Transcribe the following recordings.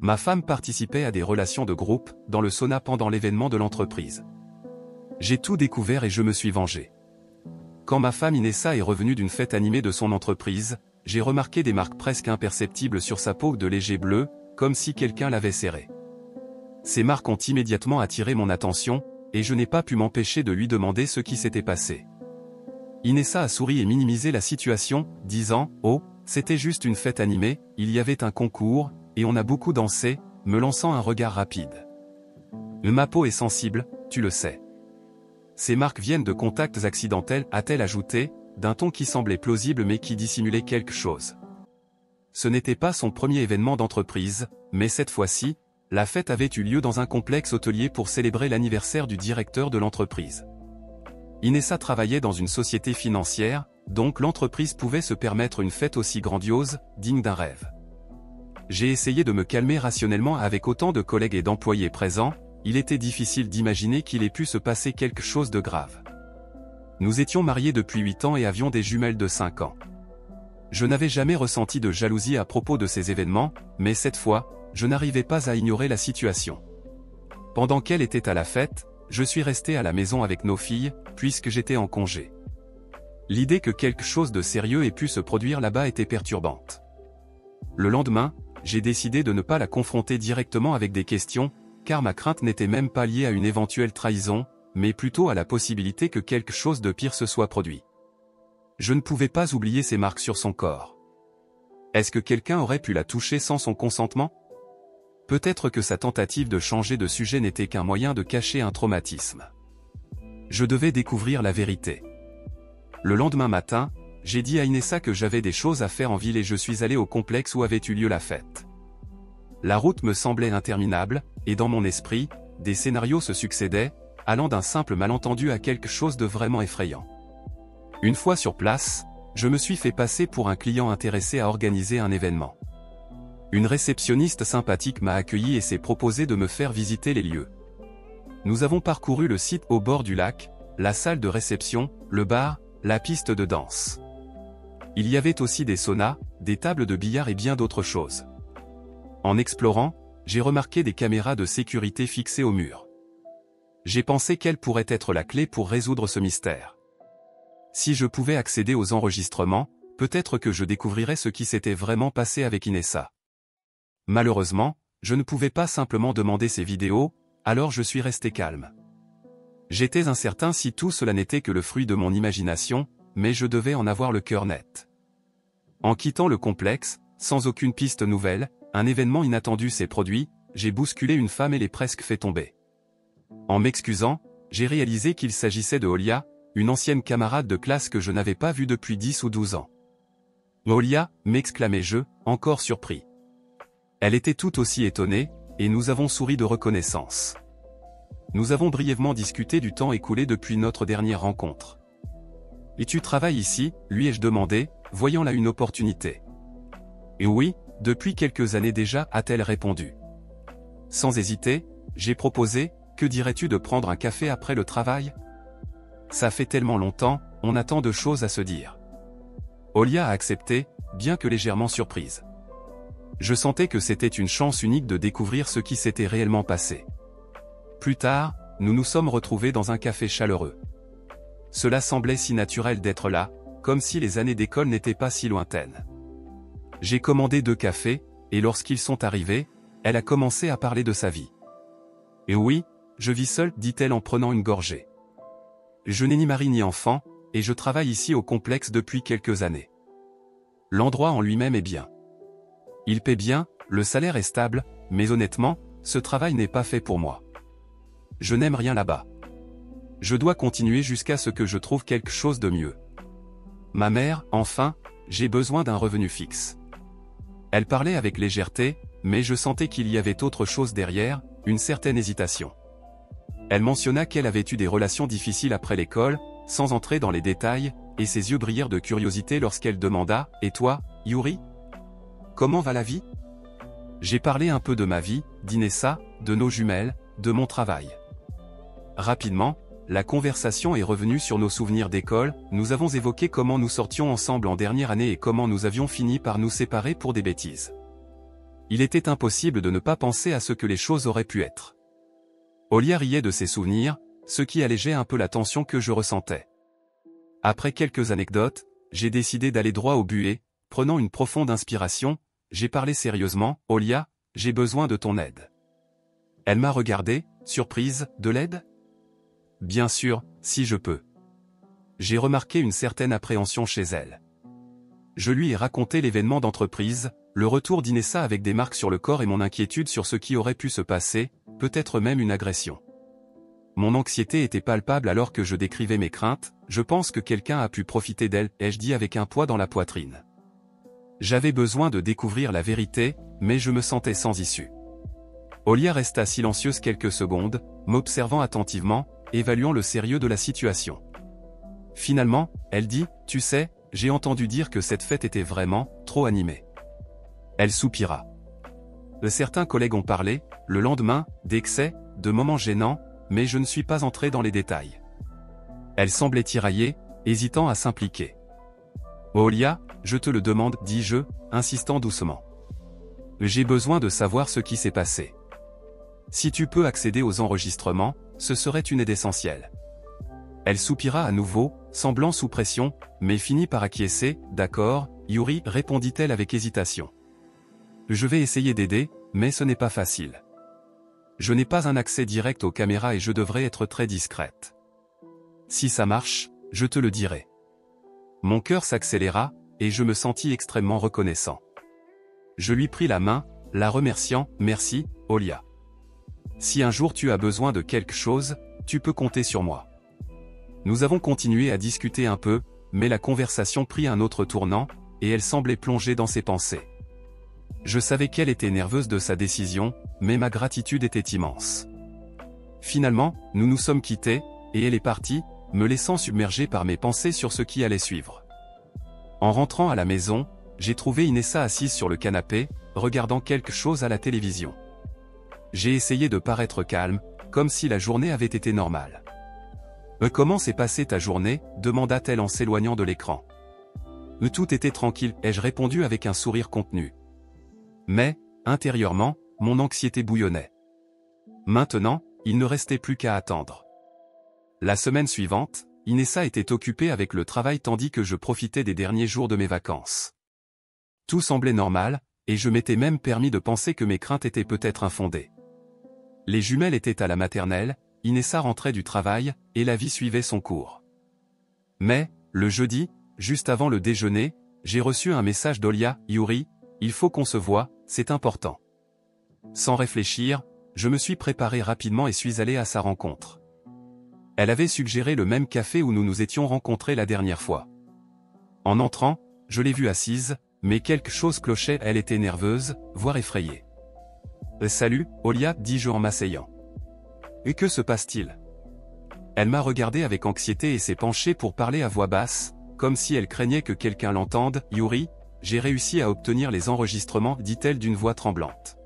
Ma femme participait à des relations de groupe, dans le sauna pendant l'événement de l'entreprise. J'ai tout découvert et je me suis vengé. Quand ma femme Inessa est revenue d'une fête animée de son entreprise, j'ai remarqué des marques presque imperceptibles sur sa peau de léger bleu, comme si quelqu'un l'avait serrée. Ces marques ont immédiatement attiré mon attention, et je n'ai pas pu m'empêcher de lui demander ce qui s'était passé. Inessa a souri et minimisé la situation, disant « Oh, c'était juste une fête animée, il y avait un concours, et on a beaucoup dansé », me lançant un regard rapide. « Ma peau est sensible, tu le sais. Ces marques viennent de contacts accidentels », a-t-elle ajouté, d'un ton qui semblait plausible mais qui dissimulait quelque chose. Ce n'était pas son premier événement d'entreprise, mais cette fois-ci, la fête avait eu lieu dans un complexe hôtelier pour célébrer l'anniversaire du directeur de l'entreprise. Inessa travaillait dans une société financière, donc l'entreprise pouvait se permettre une fête aussi grandiose, digne d'un rêve. J'ai essayé de me calmer rationnellement avec autant de collègues et d'employés présents, il était difficile d'imaginer qu'il ait pu se passer quelque chose de grave. Nous étions mariés depuis 8 ans et avions des jumelles de 5 ans. Je n'avais jamais ressenti de jalousie à propos de ces événements, mais cette fois, je n'arrivais pas à ignorer la situation. Pendant qu'elle était à la fête, je suis resté à la maison avec nos filles, puisque j'étais en congé. L'idée que quelque chose de sérieux ait pu se produire là-bas était perturbante. Le lendemain, j'ai décidé de ne pas la confronter directement avec des questions, car ma crainte n'était même pas liée à une éventuelle trahison, mais plutôt à la possibilité que quelque chose de pire se soit produit. Je ne pouvais pas oublier ces marques sur son corps. Est-ce que quelqu'un aurait pu la toucher sans son consentement? Peut-être que sa tentative de changer de sujet n'était qu'un moyen de cacher un traumatisme. Je devais découvrir la vérité. Le lendemain matin, j'ai dit à Inessa que j'avais des choses à faire en ville et je suis allé au complexe où avait eu lieu la fête. La route me semblait interminable, et dans mon esprit, des scénarios se succédaient, allant d'un simple malentendu à quelque chose de vraiment effrayant. Une fois sur place, je me suis fait passer pour un client intéressé à organiser un événement. Une réceptionniste sympathique m'a accueilli et s'est proposé de me faire visiter les lieux. Nous avons parcouru le site au bord du lac, la salle de réception, le bar, la piste de danse. Il y avait aussi des saunas, des tables de billard et bien d'autres choses. En explorant, j'ai remarqué des caméras de sécurité fixées au mur. J'ai pensé quelle pourrait être la clé pour résoudre ce mystère. Si je pouvais accéder aux enregistrements, peut-être que je découvrirais ce qui s'était vraiment passé avec Inessa. Malheureusement, je ne pouvais pas simplement demander ces vidéos, alors je suis resté calme. J'étais incertain si tout cela n'était que le fruit de mon imagination, mais je devais en avoir le cœur net. En quittant le complexe, sans aucune piste nouvelle, un événement inattendu s'est produit, j'ai bousculé une femme et l'ai presque fait tomber. En m'excusant, j'ai réalisé qu'il s'agissait de Olia, une ancienne camarade de classe que je n'avais pas vue depuis 10 ou 12 ans. « Olia » m'exclamai-je, encore surpris. Elle était tout aussi étonnée, et nous avons souri de reconnaissance. Nous avons brièvement discuté du temps écoulé depuis notre dernière rencontre. « Et tu travailles ici ?» lui ai-je demandé, voyant là une opportunité. « Et oui, depuis quelques années déjà » a-t-elle répondu. Sans hésiter, j'ai proposé « Que dirais-tu de prendre un café après le travail ?» Ça fait tellement longtemps, on a tant de choses à se dire. Olia a accepté, bien que légèrement surprise. Je sentais que c'était une chance unique de découvrir ce qui s'était réellement passé. Plus tard, nous nous sommes retrouvés dans un café chaleureux. Cela semblait si naturel d'être là, comme si les années d'école n'étaient pas si lointaines. J'ai commandé 2 cafés, et lorsqu'ils sont arrivés, elle a commencé à parler de sa vie. « Et oui, je vis seule » dit-elle en prenant une gorgée. « Je n'ai ni mari ni enfant, et je travaille ici au complexe depuis quelques années. L'endroit en lui-même est bien. Il paie bien, le salaire est stable, mais honnêtement, ce travail n'est pas fait pour moi. Je n'aime rien là-bas. Je dois continuer jusqu'à ce que je trouve quelque chose de mieux. Ma mère, enfin, j'ai besoin d'un revenu fixe. » Elle parlait avec légèreté, mais je sentais qu'il y avait autre chose derrière, une certaine hésitation. Elle mentionna qu'elle avait eu des relations difficiles après l'école, sans entrer dans les détails, et ses yeux brillèrent de curiosité lorsqu'elle demanda « Et toi, Yuri? Comment va la vie ?» J'ai parlé un peu de ma vie, d'Inessa, de nos jumelles, de mon travail. Rapidement, la conversation est revenue sur nos souvenirs d'école, nous avons évoqué comment nous sortions ensemble en dernière année et comment nous avions fini par nous séparer pour des bêtises. Il était impossible de ne pas penser à ce que les choses auraient pu être. Olia riait de ses souvenirs, ce qui allégeait un peu la tension que je ressentais. Après quelques anecdotes, j'ai décidé d'aller droit au but et, prenant une profonde inspiration, j'ai parlé sérieusement. « Olia, j'ai besoin de ton aide. » Elle m'a regardé, surprise. « De l'aide ? » « Bien sûr, si je peux. » J'ai remarqué une certaine appréhension chez elle. Je lui ai raconté l'événement d'entreprise, le retour d'Inessa avec des marques sur le corps et mon inquiétude sur ce qui aurait pu se passer, peut-être même une agression. Mon anxiété était palpable alors que je décrivais mes craintes. « Je pense que quelqu'un a pu profiter d'elle », ai-je dit avec un poids dans la poitrine. J'avais besoin de découvrir la vérité, mais je me sentais sans issue. Olia resta silencieuse quelques secondes, m'observant attentivement, évaluant le sérieux de la situation. Finalement, elle dit « Tu sais, j'ai entendu dire que cette fête était vraiment trop animée. » Elle soupira. Certains collègues ont parlé, le lendemain, d'excès, de moments gênants, mais je ne suis pas entré dans les détails. Elle semblait tiraillée, hésitant à s'impliquer. « Olia, je te le demande, dis-je, insistant doucement. J'ai besoin de savoir ce qui s'est passé. Si tu peux accéder aux enregistrements, ce serait une aide essentielle. » Elle soupira à nouveau, semblant sous pression, mais finit par acquiescer. « D'accord, Yuri, répondit-elle avec hésitation. Je vais essayer d'aider, mais ce n'est pas facile. Je n'ai pas un accès direct aux caméras et je devrais être très discrète. Si ça marche, je te le dirai. » Mon cœur s'accéléra, et je me sentis extrêmement reconnaissant. Je lui pris la main, la remerciant. « Merci, Olia. Si un jour tu as besoin de quelque chose, tu peux compter sur moi. » Nous avons continué à discuter un peu, mais la conversation prit un autre tournant, et elle semblait plongée dans ses pensées. Je savais qu'elle était nerveuse de sa décision, mais ma gratitude était immense. Finalement, nous nous sommes quittés, et elle est partie, me laissant submerger par mes pensées sur ce qui allait suivre. En rentrant à la maison, j'ai trouvé Inessa assise sur le canapé, regardant quelque chose à la télévision. J'ai essayé de paraître calme, comme si la journée avait été normale. « Comment s'est passée ta journée ?» demanda-t-elle en s'éloignant de l'écran. « Tout était tranquille », ai-je répondu avec un sourire contenu. Mais, intérieurement, mon anxiété bouillonnait. Maintenant, il ne restait plus qu'à attendre. La semaine suivante, Inessa était occupée avec le travail tandis que je profitais des derniers jours de mes vacances. Tout semblait normal, et je m'étais même permis de penser que mes craintes étaient peut-être infondées. Les jumelles étaient à la maternelle, Inessa rentrait du travail, et la vie suivait son cours. Mais, le jeudi, juste avant le déjeuner, j'ai reçu un message d'Olia. « Yuri, il faut qu'on se voie, c'est important. » Sans réfléchir, je me suis préparé rapidement et suis allé à sa rencontre. Elle avait suggéré le même café où nous nous étions rencontrés la dernière fois. En entrant, je l'ai vue assise, mais quelque chose clochait, elle était nerveuse, voire effrayée. « Salut, Olia, dis-je en m'asseyant. Et que se passe-t-il » Elle m'a regardé avec anxiété et s'est penchée pour parler à voix basse, comme si elle craignait que quelqu'un l'entende. « Yuri, j'ai réussi à obtenir les enregistrements, dit-elle d'une voix tremblante.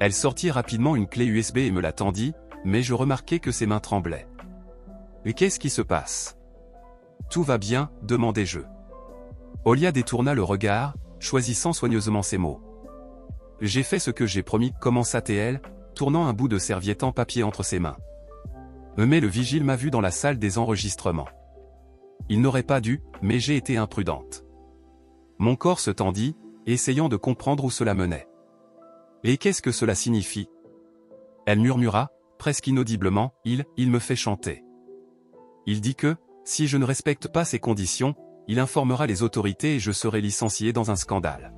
Elle sortit rapidement une clé USB et me la tendit, mais je remarquai que ses mains tremblaient. « Et qu'est-ce qui se passe ?»« Tout va bien ?» demandai-je. Olia détourna le regard, choisissant soigneusement ses mots. « J'ai fait ce que j'ai promis », commença-t-elle, tournant un bout de serviette en papier entre ses mains. Mais le vigile m'a vu dans la salle des enregistrements. Il n'aurait pas dû, mais j'ai été imprudente. Mon corps se tendit, essayant de comprendre où cela menait. « Et qu'est-ce que cela signifie ?» Elle murmura, presque inaudiblement, « Il me fait chanter. Il dit que, si je ne respecte pas ces conditions, il informera les autorités et je serai licencié dans un scandale.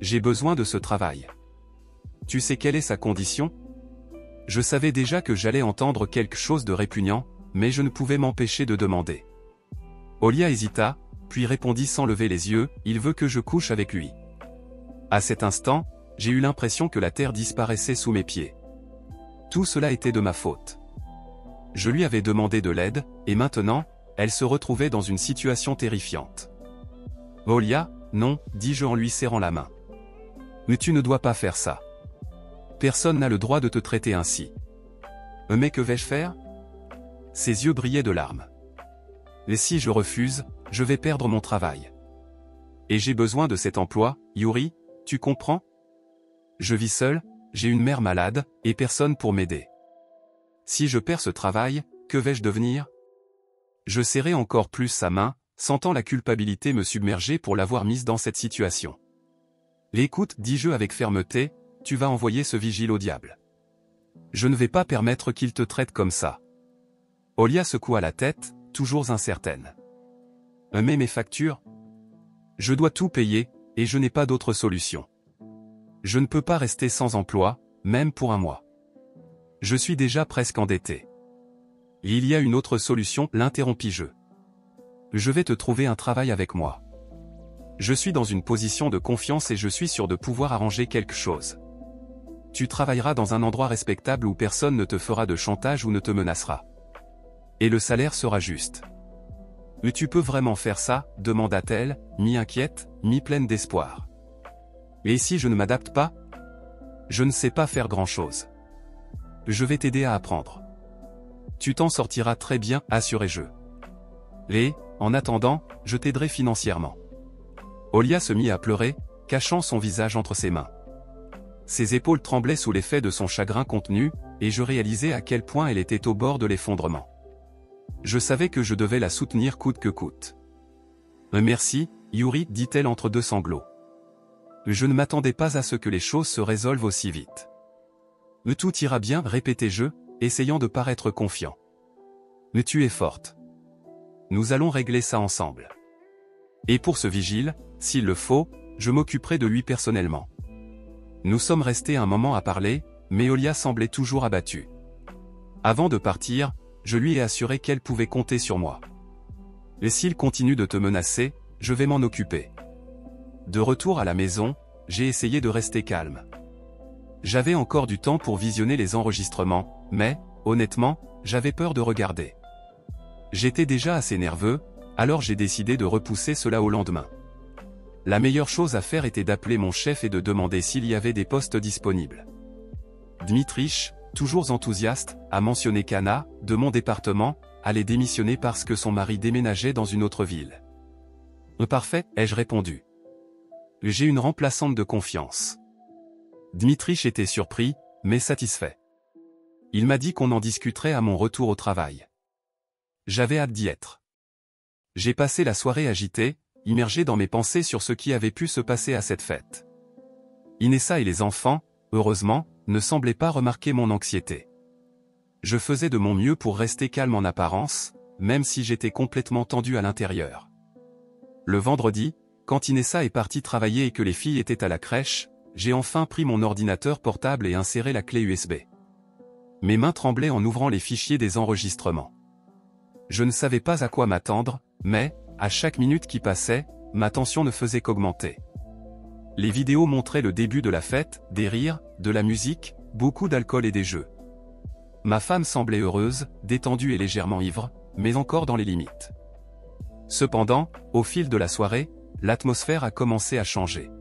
J'ai besoin de ce travail. Tu sais quelle est sa condition ? » Je savais déjà que j'allais entendre quelque chose de répugnant, mais je ne pouvais m'empêcher de demander. Olia hésita, puis répondit sans lever les yeux, « Il veut que je couche avec lui. » À cet instant, j'ai eu l'impression que la terre disparaissait sous mes pieds. Tout cela était de ma faute. Je lui avais demandé de l'aide, et maintenant, elle se retrouvait dans une situation terrifiante. « Olia, non, dis-je en lui serrant la main. Mais tu ne dois pas faire ça. Personne n'a le droit de te traiter ainsi. » Mais que vais-je faire ? Ses yeux brillaient de larmes. « Et si je refuse, je vais perdre mon travail. Et j'ai besoin de cet emploi, Yuri, tu comprends ? Je vis seul, j'ai une mère malade, et personne pour m'aider. Si je perds ce travail, que vais-je devenir? Je serrai encore plus sa main, sentant la culpabilité me submerger pour l'avoir mise dans cette situation. Écoute, dis-je avec fermeté, tu vas envoyer ce vigile au diable. Je ne vais pas permettre qu'il te traite comme ça. Olia secoua la tête, toujours incertaine. Mais mes factures? Je dois tout payer, et je n'ai pas d'autre solution. Je ne peux pas rester sans emploi, même pour un mois. Je suis déjà presque endetté. Il y a une autre solution, l'interrompis-je. Je vais te trouver un travail avec moi. Je suis dans une position de confiance et je suis sûr de pouvoir arranger quelque chose. Tu travailleras dans un endroit respectable où personne ne te fera de chantage ou ne te menacera. Et le salaire sera juste. Mais tu peux vraiment faire ça, demanda-t-elle, mi-inquiète, mi-pleine d'espoir. Et si je ne m'adapte pas? Je ne sais pas faire grand-chose. Je vais t'aider à apprendre. Tu t'en sortiras très bien, assurai-je. Et, en attendant, je t'aiderai financièrement. Olia se mit à pleurer, cachant son visage entre ses mains. Ses épaules tremblaient sous l'effet de son chagrin contenu, et je réalisais à quel point elle était au bord de l'effondrement. Je savais que je devais la soutenir coûte que coûte. Merci, Yuri, dit-elle entre deux sanglots. Je ne m'attendais pas à ce que les choses se résolvent aussi vite. Tout ira bien, répétai-je, essayant de paraître confiant. Mais tu es forte. Nous allons régler ça ensemble. Et pour ce vigile, s'il le faut, je m'occuperai de lui personnellement. Nous sommes restés un moment à parler, mais Olia semblait toujours abattue. Avant de partir, je lui ai assuré qu'elle pouvait compter sur moi. Et s'il continue de te menacer, je vais m'en occuper. De retour à la maison, j'ai essayé de rester calme. J'avais encore du temps pour visionner les enregistrements, mais, honnêtement, j'avais peur de regarder. J'étais déjà assez nerveux, alors j'ai décidé de repousser cela au lendemain. La meilleure chose à faire était d'appeler mon chef et de demander s'il y avait des postes disponibles. Dmitrich, toujours enthousiaste, a mentionné qu'Anna, de mon département, allait démissionner parce que son mari déménageait dans une autre ville. Parfait, ai-je répondu. J'ai une remplaçante de confiance. Dmitrich était surpris, mais satisfait. Il m'a dit qu'on en discuterait à mon retour au travail. J'avais hâte d'y être. J'ai passé la soirée agitée, immergé dans mes pensées sur ce qui avait pu se passer à cette fête. Inessa et les enfants, heureusement, ne semblaient pas remarquer mon anxiété. Je faisais de mon mieux pour rester calme en apparence, même si j'étais complètement tendu à l'intérieur. Le vendredi, quand Inessa est partie travailler et que les filles étaient à la crèche, j'ai enfin pris mon ordinateur portable et inséré la clé USB. Mes mains tremblaient en ouvrant les fichiers des enregistrements. Je ne savais pas à quoi m'attendre, mais, à chaque minute qui passait, ma tension ne faisait qu'augmenter. Les vidéos montraient le début de la fête, des rires, de la musique, beaucoup d'alcool et des jeux. Ma femme semblait heureuse, détendue et légèrement ivre, mais encore dans les limites. Cependant, au fil de la soirée, l'atmosphère a commencé à changer.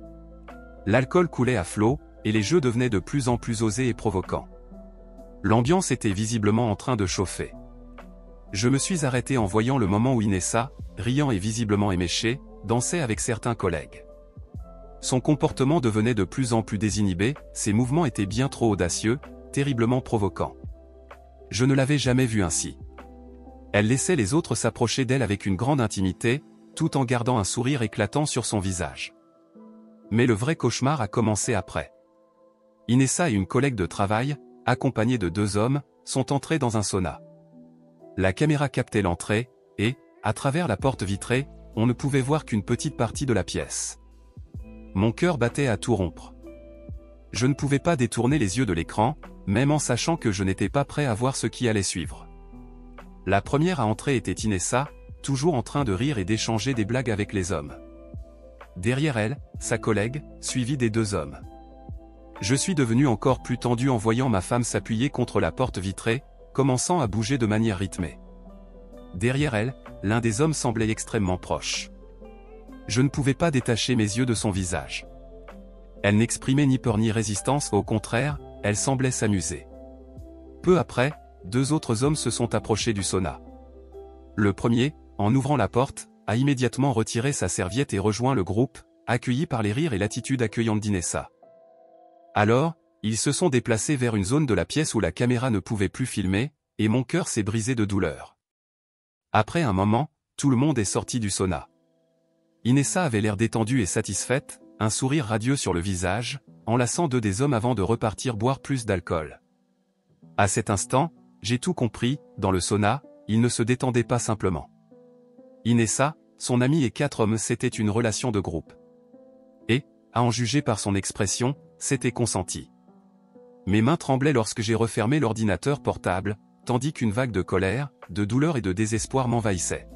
L'alcool coulait à flot, et les jeux devenaient de plus en plus osés et provoquants. L'ambiance était visiblement en train de chauffer. Je me suis arrêté en voyant le moment où Inessa, riant et visiblement éméchée, dansait avec certains collègues. Son comportement devenait de plus en plus désinhibé, ses mouvements étaient bien trop audacieux, terriblement provoquants. Je ne l'avais jamais vue ainsi. Elle laissait les autres s'approcher d'elle avec une grande intimité, tout en gardant un sourire éclatant sur son visage. Mais le vrai cauchemar a commencé après. Inessa et une collègue de travail, accompagnée de 2 hommes, sont entrés dans un sauna. La caméra captait l'entrée, et, à travers la porte vitrée, on ne pouvait voir qu'une petite partie de la pièce. Mon cœur battait à tout rompre. Je ne pouvais pas détourner les yeux de l'écran, même en sachant que je n'étais pas prêt à voir ce qui allait suivre. La première à entrer était Inessa, toujours en train de rire et d'échanger des blagues avec les hommes. Derrière elle, sa collègue, suivie des 2 hommes. Je suis devenu encore plus tendu en voyant ma femme s'appuyer contre la porte vitrée, commençant à bouger de manière rythmée. Derrière elle, l'un des hommes semblait extrêmement proche. Je ne pouvais pas détacher mes yeux de son visage. Elle n'exprimait ni peur ni résistance, au contraire, elle semblait s'amuser. Peu après, 2 autres hommes se sont approchés du sauna. Le premier, en ouvrant la porte, a immédiatement retiré sa serviette et rejoint le groupe, accueilli par les rires et l'attitude accueillante d'Inessa. Alors, ils se sont déplacés vers une zone de la pièce où la caméra ne pouvait plus filmer, et mon cœur s'est brisé de douleur. Après un moment, tout le monde est sorti du sauna. Inessa avait l'air détendue et satisfaite, un sourire radieux sur le visage, enlaçant deux des hommes avant de repartir boire plus d'alcool. À cet instant, j'ai tout compris, dans le sauna, il ne se détendait pas simplement. Inessa, son amie et 4 hommes, c'était une relation de groupe. Et, à en juger par son expression, c'était consenti. Mes mains tremblaient lorsque j'ai refermé l'ordinateur portable, tandis qu'une vague de colère, de douleur et de désespoir m'envahissait.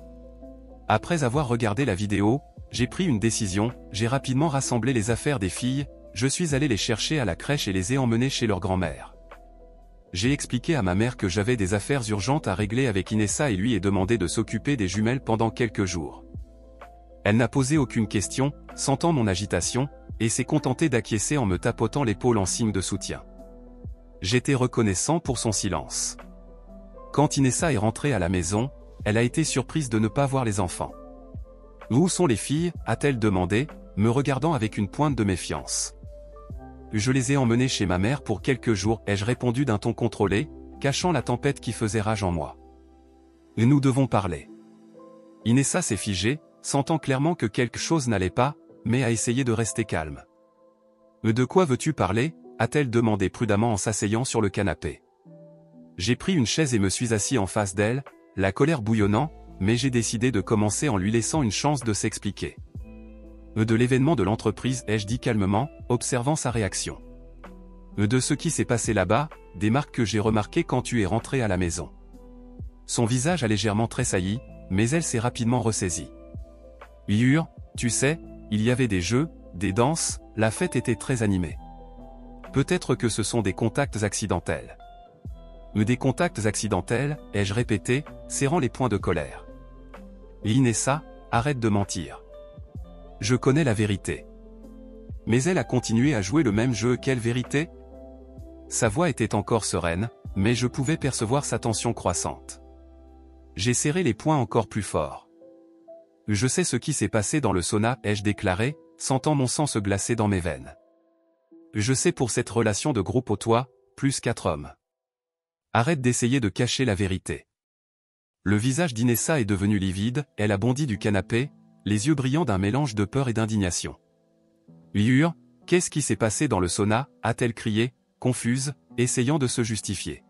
Après avoir regardé la vidéo, j'ai pris une décision, j'ai rapidement rassemblé les affaires des filles, je suis allé les chercher à la crèche et les ai emmenées chez leur grand-mère. J'ai expliqué à ma mère que j'avais des affaires urgentes à régler avec Inessa et lui ai demandé de s'occuper des jumelles pendant quelques jours. Elle n'a posé aucune question, sentant mon agitation, et s'est contentée d'acquiescer en me tapotant l'épaule en signe de soutien. J'étais reconnaissant pour son silence. Quand Inessa est rentrée à la maison, elle a été surprise de ne pas voir les enfants. « Où sont les filles ?» a-t-elle demandé, me regardant avec une pointe de méfiance. « Je les ai emmenées chez ma mère pour quelques jours », ai-je répondu d'un ton contrôlé, cachant la tempête qui faisait rage en moi. « Nous devons parler. » Inessa s'est figée, sentant clairement que quelque chose n'allait pas, mais a essayé de rester calme. « De quoi veux-tu parler ?» a-t-elle demandé prudemment en s'asseyant sur le canapé. J'ai pris une chaise et me suis assis en face d'elle, la colère bouillonnant, mais j'ai décidé de commencer en lui laissant une chance de s'expliquer. De l'événement de l'entreprise, ai-je dit calmement, observant sa réaction. De ce qui s'est passé là-bas, des marques que j'ai remarquées quand tu es rentré à la maison. Son visage a légèrement tressailli, mais elle s'est rapidement ressaisie. Tu sais, il y avait des jeux, des danses, la fête était très animée. Peut-être que ce sont des contacts accidentels. Des contacts accidentels, ai-je répété, serrant les poings de colère. Et Inessa, arrête de mentir. Je connais la vérité. Mais elle a continué à jouer le même jeu. Quelle vérité? Sa voix était encore sereine, mais je pouvais percevoir sa tension croissante. J'ai serré les poings encore plus fort. Je sais ce qui s'est passé dans le sauna, ai-je déclaré, sentant mon sang se glacer dans mes veines. Je sais pour cette relation de groupe au toit, plus 4 hommes. Arrête d'essayer de cacher la vérité. Le visage d'Inessa est devenu livide, elle a bondi du canapé, les yeux brillants d'un mélange de peur et d'indignation. Qu'est-ce qui s'est passé dans le sauna, a-t-elle crié, confuse, essayant de se justifier.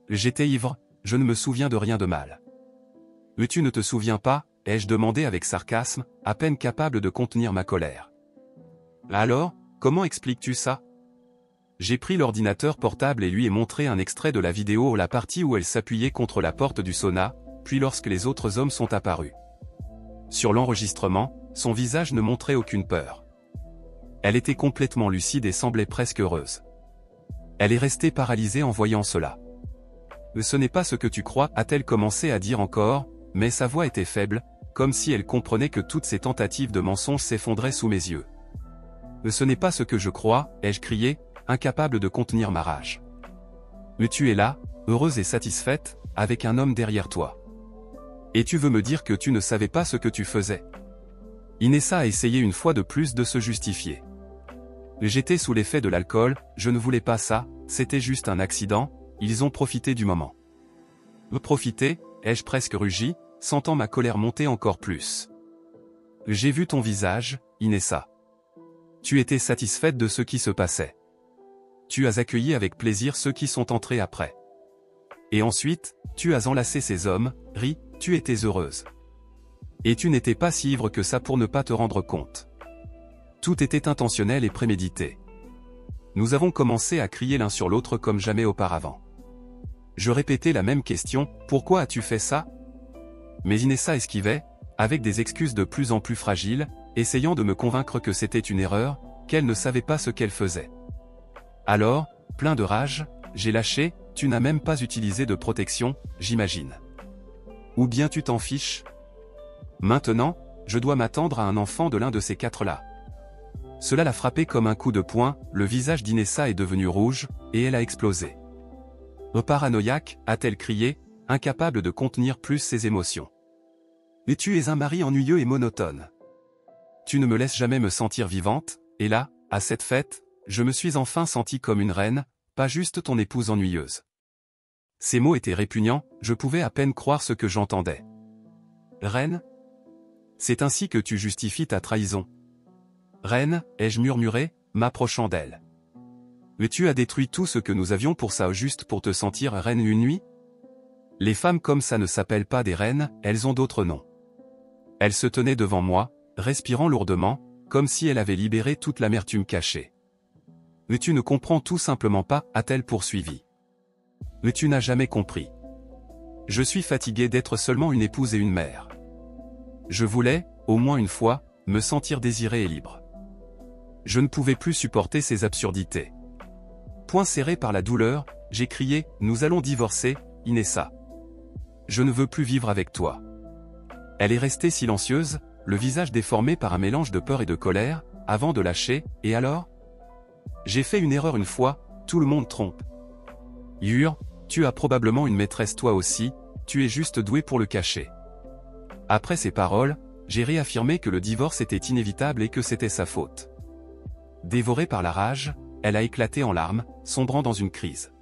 J'étais ivre, je ne me souviens de rien de mal. Tu ne te souviens pas, ai-je demandé avec sarcasme, à peine capable de contenir ma colère. Alors, comment expliques-tu ça? J'ai pris l'ordinateur portable et lui ai montré un extrait de la vidéo, la partie où elle s'appuyait contre la porte du sauna, puis lorsque les autres hommes sont apparus. Sur l'enregistrement, son visage ne montrait aucune peur. Elle était complètement lucide et semblait presque heureuse. Elle est restée paralysée en voyant cela. « Ce n'est pas ce que tu crois », a-t-elle commencé à dire encore, mais sa voix était faible, comme si elle comprenait que toutes ces tentatives de mensonge s'effondraient sous mes yeux. « Ce n'est pas ce que je crois », ai-je crié, incapable de contenir ma rage. « Mais tu es là, heureuse et satisfaite, avec un homme derrière toi. Et tu veux me dire que tu ne savais pas ce que tu faisais ?» Inessa a essayé une fois de plus de se justifier. « J'étais sous l'effet de l'alcool, je ne voulais pas ça, c'était juste un accident, ils ont profité du moment. » Profiter, ai-je presque rugi, sentant ma colère monter encore plus. « J'ai vu ton visage, Inessa. Tu étais satisfaite de ce qui se passait. Tu as accueilli avec plaisir ceux qui sont entrés après. Et ensuite, tu as enlacé ces hommes, ri, tu étais heureuse. Et tu n'étais pas si ivre que ça pour ne pas te rendre compte. Tout était intentionnel et prémédité. Nous avons commencé à crier l'un sur l'autre comme jamais auparavant. Je répétais la même question, pourquoi as-tu fait ça? Mais Inessa esquivait, avec des excuses de plus en plus fragiles, essayant de me convaincre que c'était une erreur, qu'elle ne savait pas ce qu'elle faisait. Alors, plein de rage, j'ai lâché, tu n'as même pas utilisé de protection, j'imagine. Ou bien tu t'en fiches? Maintenant, je dois m'attendre à un enfant de l'un de ces 4-là. Cela l'a frappé comme un coup de poing, le visage d'Inessa est devenu rouge, et elle a explosé. Paranoïaque, a-t-elle crié, incapable de contenir plus ses émotions. Et tu es un mari ennuyeux et monotone. Tu ne me laisses jamais me sentir vivante, et là, à cette fête, je me suis enfin sentie comme une reine, pas juste ton épouse ennuyeuse. Ces mots étaient répugnants, je pouvais à peine croire ce que j'entendais. Reine? C'est ainsi que tu justifies ta trahison. Reine, ai-je murmuré, m'approchant d'elle. Mais tu as détruit tout ce que nous avions pour ça juste pour te sentir reine une nuit? Les femmes comme ça ne s'appellent pas des reines, elles ont d'autres noms. Elle se tenait devant moi, respirant lourdement, comme si elle avait libéré toute l'amertume cachée. Mais tu ne comprends tout simplement pas, a-t-elle poursuivi. Mais tu n'as jamais compris. Je suis fatigué d'être seulement une épouse et une mère. Je voulais, au moins une fois, me sentir désiré et libre. Je ne pouvais plus supporter ces absurdités. Poing serré par la douleur, j'ai crié, nous allons divorcer, Inessa. Je ne veux plus vivre avec toi. Elle est restée silencieuse, le visage déformé par un mélange de peur et de colère, avant de lâcher, et alors? J'ai fait une erreur une fois, tout le monde trompe. Yur, tu as probablement une maîtresse toi aussi, tu es juste doué pour le cacher. Après ces paroles, j'ai réaffirmé que le divorce était inévitable et que c'était sa faute. Dévorée par la rage, elle a éclaté en larmes, sombrant dans une crise.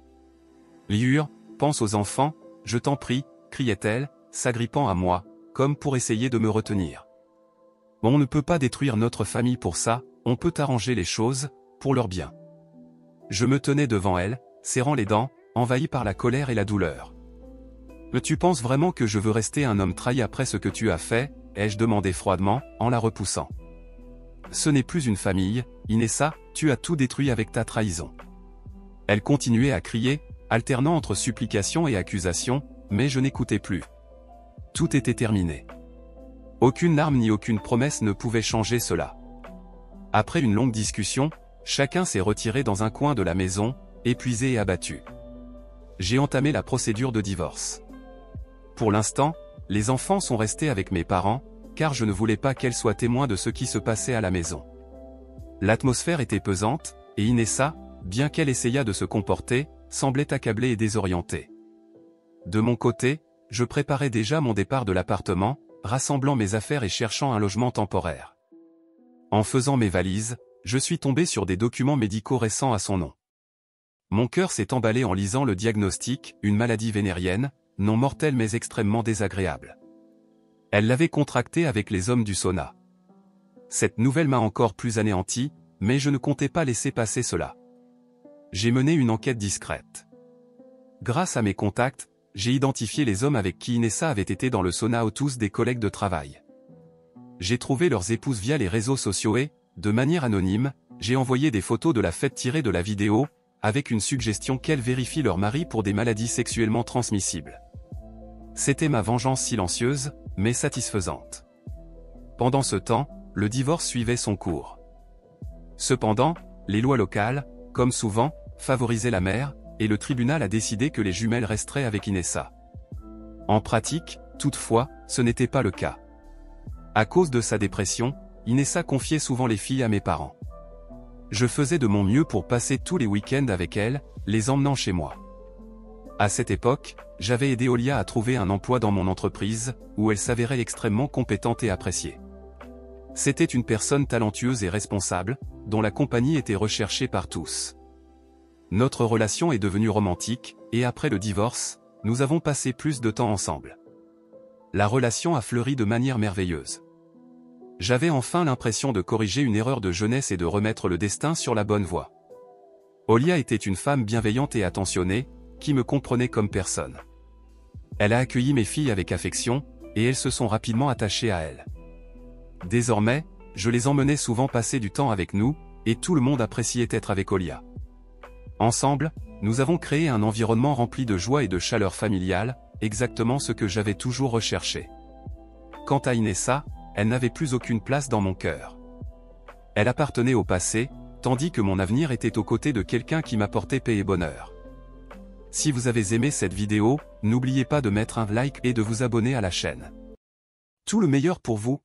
Yur, pense aux enfants, je t'en prie, criait-elle, s'agrippant à moi, comme pour essayer de me retenir. On ne peut pas détruire notre famille pour ça, on peut arranger les choses, pour leur bien. Je me tenais devant elle, serrant les dents, envahi par la colère et la douleur. Mais tu penses vraiment que je veux rester un homme trahi après ce que tu as fait, ai-je demandé froidement, en la repoussant. Ce n'est plus une famille, Inessa, tu as tout détruit avec ta trahison. Elle continuait à crier, alternant entre supplication et accusation, mais je n'écoutais plus. Tout était terminé. Aucune arme ni aucune promesse ne pouvait changer cela. Après une longue discussion, chacun s'est retiré dans un coin de la maison, épuisé et abattu. J'ai entamé la procédure de divorce. Pour l'instant, les enfants sont restés avec mes parents, car je ne voulais pas qu'elles soient témoins de ce qui se passait à la maison. L'atmosphère était pesante, et Inessa, bien qu'elle essayât de se comporter, semblait accablée et désorientée. De mon côté, je préparais déjà mon départ de l'appartement, rassemblant mes affaires et cherchant un logement temporaire. En faisant mes valises, je suis tombé sur des documents médicaux récents à son nom. Mon cœur s'est emballé en lisant le diagnostic, une maladie vénérienne, non mortelle mais extrêmement désagréable. Elle l'avait contractée avec les hommes du sauna. Cette nouvelle m'a encore plus anéanti, mais je ne comptais pas laisser passer cela. J'ai mené une enquête discrète. Grâce à mes contacts, j'ai identifié les hommes avec qui Inessa avait été dans le sauna, tous des collègues de travail. J'ai trouvé leurs épouses via les réseaux sociaux et, de manière anonyme, j'ai envoyé des photos de la fête tirées de la vidéo, avec une suggestion qu'elles vérifient leur mari pour des maladies sexuellement transmissibles. C'était ma vengeance silencieuse, mais satisfaisante. Pendant ce temps, le divorce suivait son cours. Cependant, les lois locales, comme souvent, favorisaient la mère, et le tribunal a décidé que les jumelles resteraient avec Inessa. En pratique, toutefois, ce n'était pas le cas. À cause de sa dépression, Inessa confiait souvent les filles à mes parents. Je faisais de mon mieux pour passer tous les week-ends avec elle, les emmenant chez moi. À cette époque, j'avais aidé Olia à trouver un emploi dans mon entreprise, où elle s'avérait extrêmement compétente et appréciée. C'était une personne talentueuse et responsable, dont la compagnie était recherchée par tous. Notre relation est devenue romantique, et après le divorce, nous avons passé plus de temps ensemble. La relation a fleuri de manière merveilleuse. J'avais enfin l'impression de corriger une erreur de jeunesse et de remettre le destin sur la bonne voie. Olia était une femme bienveillante et attentionnée, qui me comprenait comme personne. Elle a accueilli mes filles avec affection, et elles se sont rapidement attachées à elle. Désormais, je les emmenais souvent passer du temps avec nous, et tout le monde appréciait être avec Olia. Ensemble, nous avons créé un environnement rempli de joie et de chaleur familiale, exactement ce que j'avais toujours recherché. Quant à Inessa, elle n'avait plus aucune place dans mon cœur. Elle appartenait au passé, tandis que mon avenir était aux côtés de quelqu'un qui m'apportait paix et bonheur. Si vous avez aimé cette vidéo, n'oubliez pas de mettre un like et de vous abonner à la chaîne. Tout le meilleur pour vous.